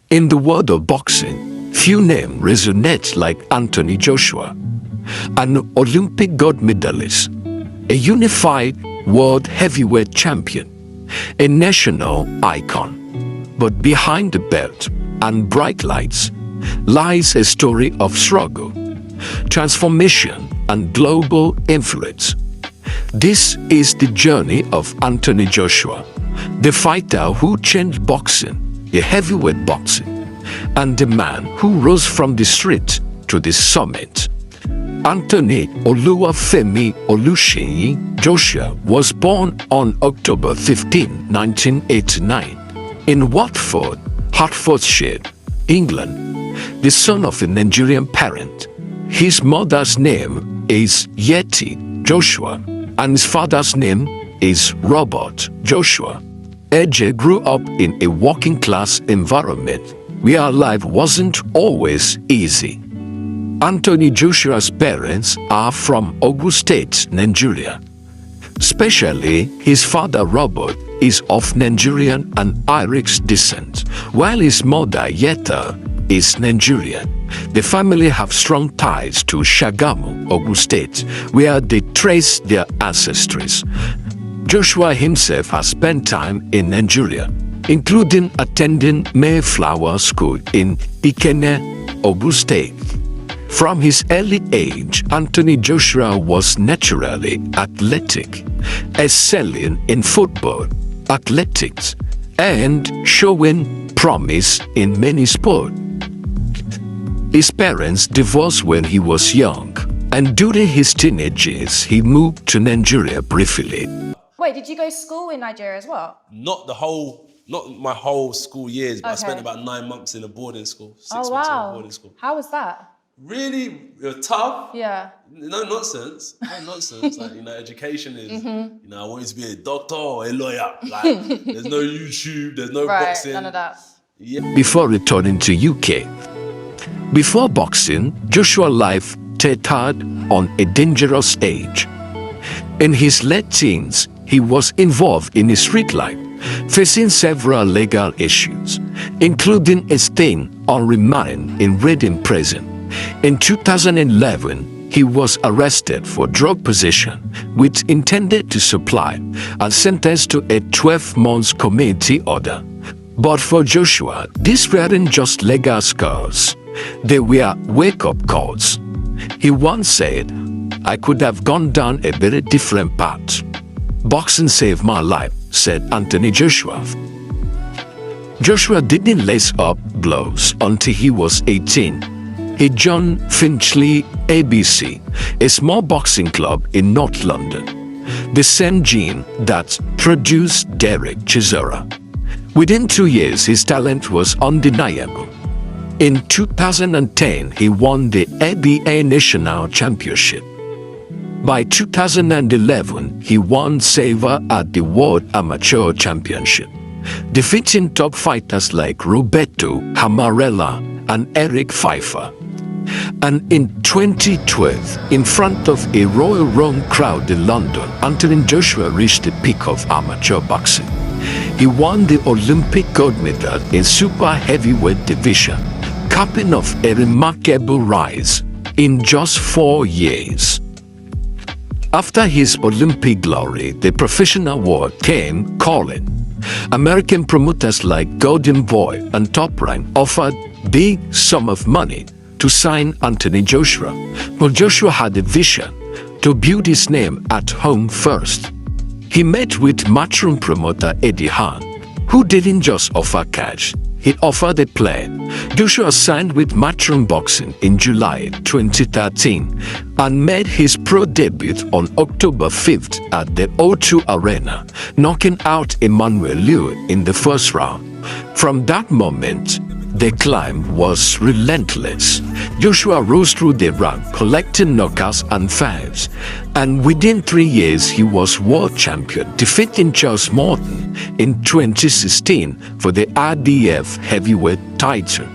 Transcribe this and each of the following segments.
In the world of boxing, few names resonate like Anthony Joshua, an Olympic gold medalist, a unified world heavyweight champion, a national icon. But behind the belt and bright lights lies a story of struggle, transformation, and global influence. This is the journey of Anthony Joshua, the fighter who changed boxing, the heavyweight boxing, and the man who rose from the street to the summit. Anthony Oluwafemi Oluseyi Joshua was born on October 15, 1989, in Watford, Hertfordshire, England, the son of a Nigerian parent. His mother's name is Yeti Joshua, and his father's name is Robert Joshua. Eje grew up in a working-class environment where life wasn't always easy. Anthony Joshua's parents are from Ogun State, Nigeria. Especially his father Robert is of Nigerian and Irish descent, while his mother Yetta is Nigerian. The family have strong ties to Shagamu, Ogun State, where they trace their ancestries. Joshua himself has spent time in Nigeria, including attending Mayflower School in Ikenne, Ogun State. From his early age, Anthony Joshua was naturally athletic, excelling in football, athletics, and showing promise in many sports. His parents divorced when he was young, and during his teenage years, he moved to Nigeria briefly. Wait, did you go to school in Nigeria as well? Not my whole school years, but I spent about 9 months in a boarding school, 6 months in a boarding school. How was that? Really tough. Yeah. No nonsense. Like, education is, I wanted to be a doctor or a lawyer. Like, there's no YouTube, there's no boxing. None of that. Yeah. Before returning to UK. Before boxing, Joshua's life teetered on a dangerous age. In his late teens, he was involved in his street life, facing several legal issues, including a stint on remand in Reading Prison. In 2011, he was arrested for drug possession, which intended to supply, and sentenced to a 12-month community order. But for Joshua, these weren't just legal scars. They were wake-up calls. He once said, "I could have gone down a very different path. Boxing saved my life," said Anthony Joshua. Joshua didn't lace up gloves until he was 18. He joined Finchley ABC, a small boxing club in North London, the same gym that produced Derek Chisora. Within 2 years, his talent was undeniable. In 2010, he won the ABA National Championship. By 2011, he won silver at the World Amateur Championship, defeating top fighters like Roberto Hamarella and Eric Pfeiffer. And in 2012, in front of a Royal Rome crowd in London, Anthony Joshua reached the peak of amateur boxing. He won the Olympic gold medal in super heavyweight division, capping off a remarkable rise in just 4 years. After his Olympic glory, the professional world came calling. American promoters like Golden Boy and Top Rank offered big sum of money to sign Anthony Joshua, but Joshua had a vision to build his name at home first. He met with matchroom promoter Eddie Hearn, who didn't just offer cash, he offered a plan. Joshua signed with Matchroom Boxing in July 2013 and made his pro debut on October 5th at the O2 Arena, knocking out Emmanuel Liu in the first round. From that moment, the climb was relentless. Joshua rose through the rank, collecting knockouts and fives, and within 3 years he was world champion, defeating Charles Morton in 2016 for the RDF heavyweight title.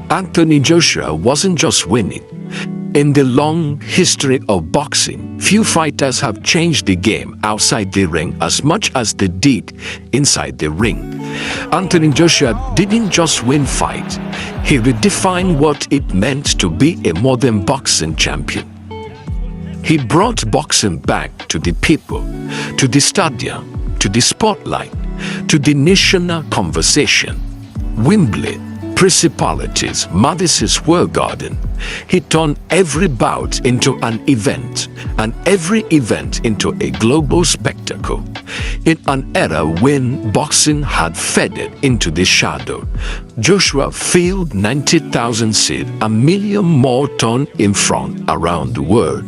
Anthony Joshua wasn't just winning, In the long history of boxing, few fighters have changed the game outside the ring as much as they did inside the ring. Anthony Joshua didn't just win fights, he redefined what it meant to be a modern boxing champion. He brought boxing back to the people, to the stadium, to the spotlight, to the national conversation. Wembley, Principalities, Madison Square Garden. He turned every bout into an event, and every event into a global spectacle. In an era when boxing had faded into the shadow, Joshua filled 90,000 seats, a million more turned in front around the world.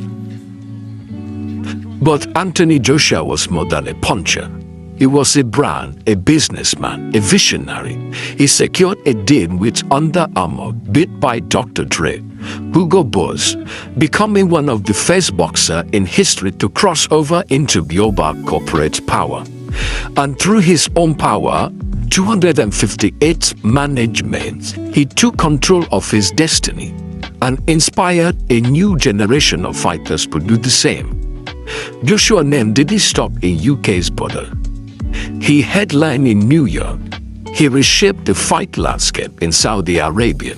But Anthony Joshua was more than a puncher. He was a brand, a businessman, a visionary. He secured a deal with Under Armour, beat by Dr. Dre, Hugo Boss, becoming one of the first boxers in history to cross over into global corporate power. And through his own power, 258 management, he took control of his destiny and inspired a new generation of fighters to do the same. Joshua's name didn't stop in UK's border. He headlined in New York. He reshaped the fight landscape in Saudi Arabia,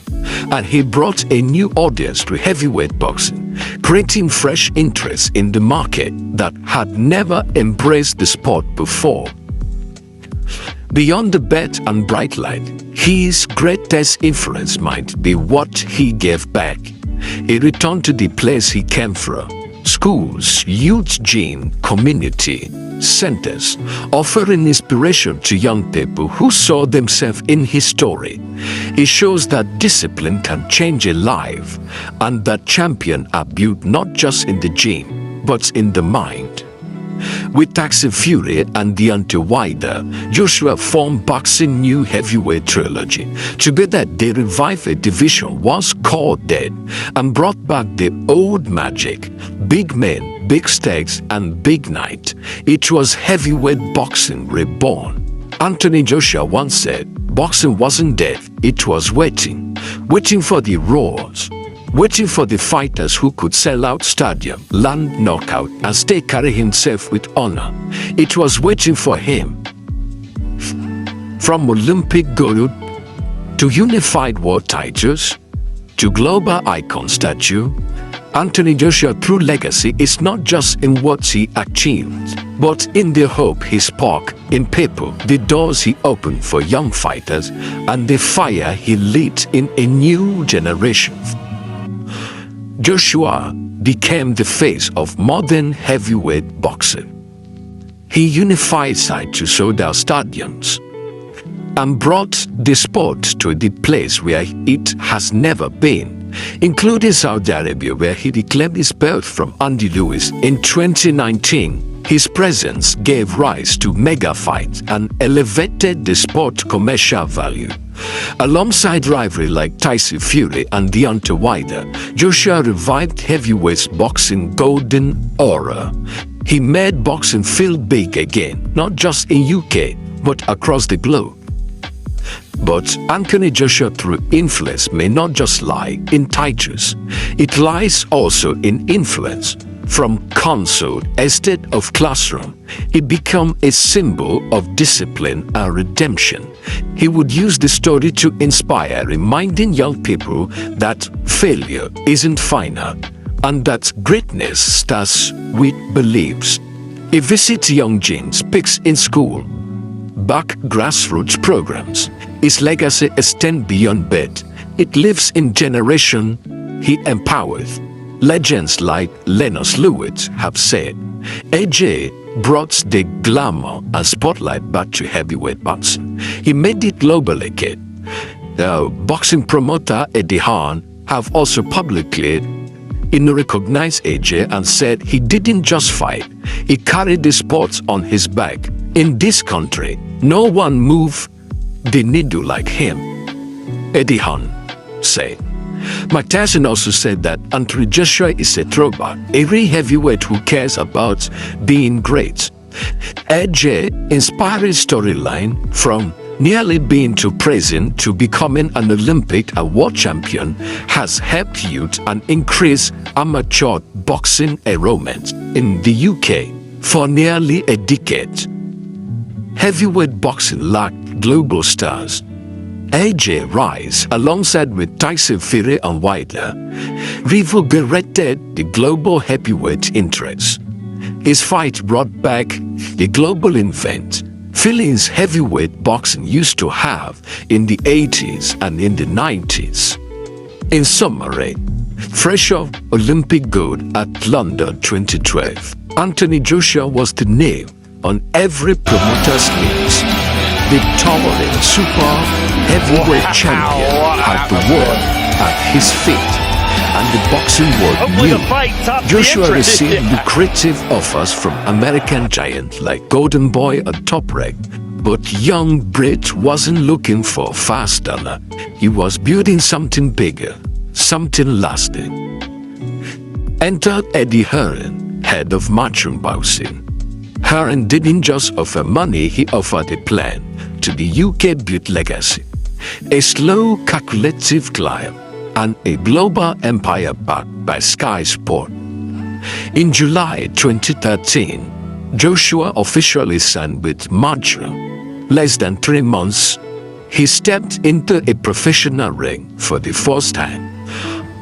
and he brought a new audience to heavyweight boxing, creating fresh interest in the market that had never embraced the sport before. Beyond the bet and bright light, his greatest influence might be what he gave back. He returned to the place he came from: schools, youth gym, community centers, offering inspiration to young people who saw themselves in his story. It shows that discipline can change a life, and that champions are built not just in the gym, but in the mind. With Taxi Fury and Deontay Wilder, Joshua formed boxing new heavyweight trilogy. Together they revived a division once called dead and brought back the old magic: big men, big stakes, and big night. It was heavyweight boxing reborn. Anthony Joshua once said, boxing wasn't dead, it was waiting for the roars. Waiting for the fighters who could sell out stadium, land knockout, and stay carry himself with honor. It was waiting for him. From Olympic gold to unified world titles to global icon statue, Anthony Joshua's true legacy is not just in what he achieved, but in the hope he sparked in people, the doors he opened for young fighters, and the fire he lit in a new generation. Joshua became the face of modern heavyweight boxing. He unified sight to sold-out stadiums and brought the sport to the place where it has never been, including Saudi Arabia, where he reclaimed his belt from Andy Lewis in 2019. His presence gave rise to mega fights and elevated the sport's commercial value. Alongside rivalry like Tyson Fury and Deontay Wilder, Joshua revived heavyweight boxing golden aura. He made boxing feel big again, not just in UK, but across the globe. But Anthony Joshua's true influence may not just lie in titles. It lies also in influence. From console instead of classroom, he became a symbol of discipline and redemption. He would use the story to inspire, reminding young people that failure isn't final and that greatness starts with beliefs. He visits young gyms, picks in school, back grassroots programs. His legacy extends beyond bet. It lives in generation he empowers. Legends like Lennox Lewis have said, AJ brought the glamour and spotlight back to heavyweight boxing. He made it global again. Boxing promoter Eddie Hearn have also publicly recognized AJ and said he didn't just fight, he carried the sport on his back. In this country, no one moved the needle like him, Eddie Hearn said. Mike Tyson also said that Anthony Joshua is a throwback, a real heavyweight who cares about being great. AJ inspiring storyline from Nearly being to prison to becoming an Olympic and world champion has helped youth and increase amateur boxing enrollment in the UK for nearly a decade. Heavyweight boxing lacked global stars. AJ Rice, alongside with Tyson Fury and Wilder, reinvigorated the global heavyweight interest. His fight brought back the global event feelings heavyweight boxing used to have in the 80s and in the 90s. In summary, fresh off Olympic gold at London 2012, Anthony Joshua was the name on every promoter's lips. The towering super heavyweight champion had the world at his feet, and the boxing world knew. Joshua received lucrative offers from American giants like Golden Boy and Top Rank, but young Brit wasn't looking for a fast dollar. He was building something bigger, something lasting. Entered Eddie Hearn, head of matchroom boxing. Hearn didn't just offer money, he offered a plan to the UK built legacy. A slow, calculative climb and a global empire backed by Sky Sport. In July 2013, Joshua officially signed with Matchroom. Less than 3 months, he stepped into a professional ring for the first time.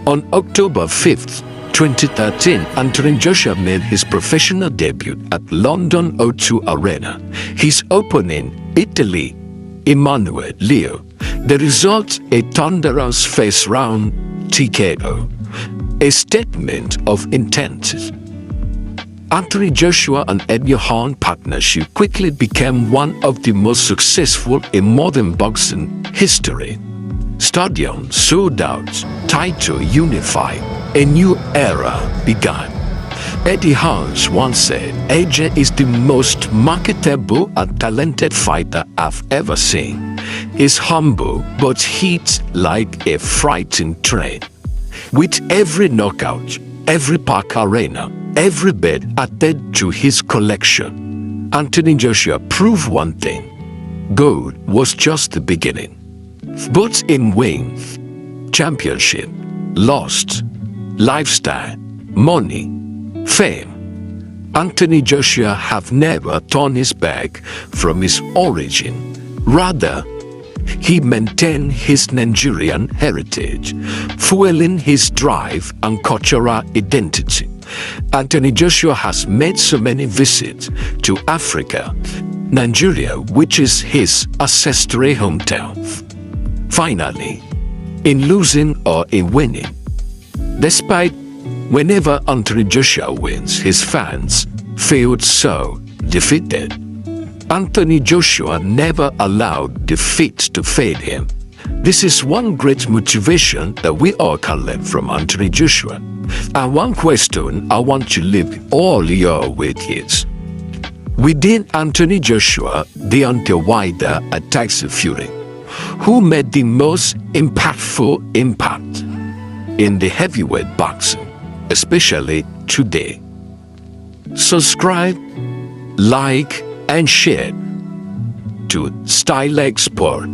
On October 5th, 2013, Anthony Joshua made his professional debut at London O2 Arena. His opponent, Italy, Emmanuel Leo. The result, a thunderous first round TKO, a statement of intent. Anthony Joshua and Eddie Hearn partnership quickly became one of the most successful in modern boxing history. Stadium sold out, title unified, a new era began. Eddie Hearn once said, AJ is the most marketable and talented fighter I've ever seen. He's humble but hits like a frightened train. With every knockout, every park arena, every bed added to his collection, Anthony Joshua proved one thing: gold was just the beginning. But in wins, championship, lost, lifestyle, money, fame, Anthony Joshua have never turned his back from his origin. Rather, he maintained his Nigerian heritage, fueling his drive and cultural identity. Anthony Joshua has made so many visits to Africa, Nigeria, which is his ancestral hometown. Finally, in losing or in winning, despite whenever Anthony Joshua wins, his fans feel so defeated. Anthony Joshua never allowed defeat to fade him. This is one great motivation that we all can learn from Anthony Joshua. And one question I want to leave all your with is, within Anthony Joshua, Deontay Wilder and Tyson Fury, who made the most impactful impact in the heavyweight boxing, especially today? Subscribe, like, and share to Stylec Sport.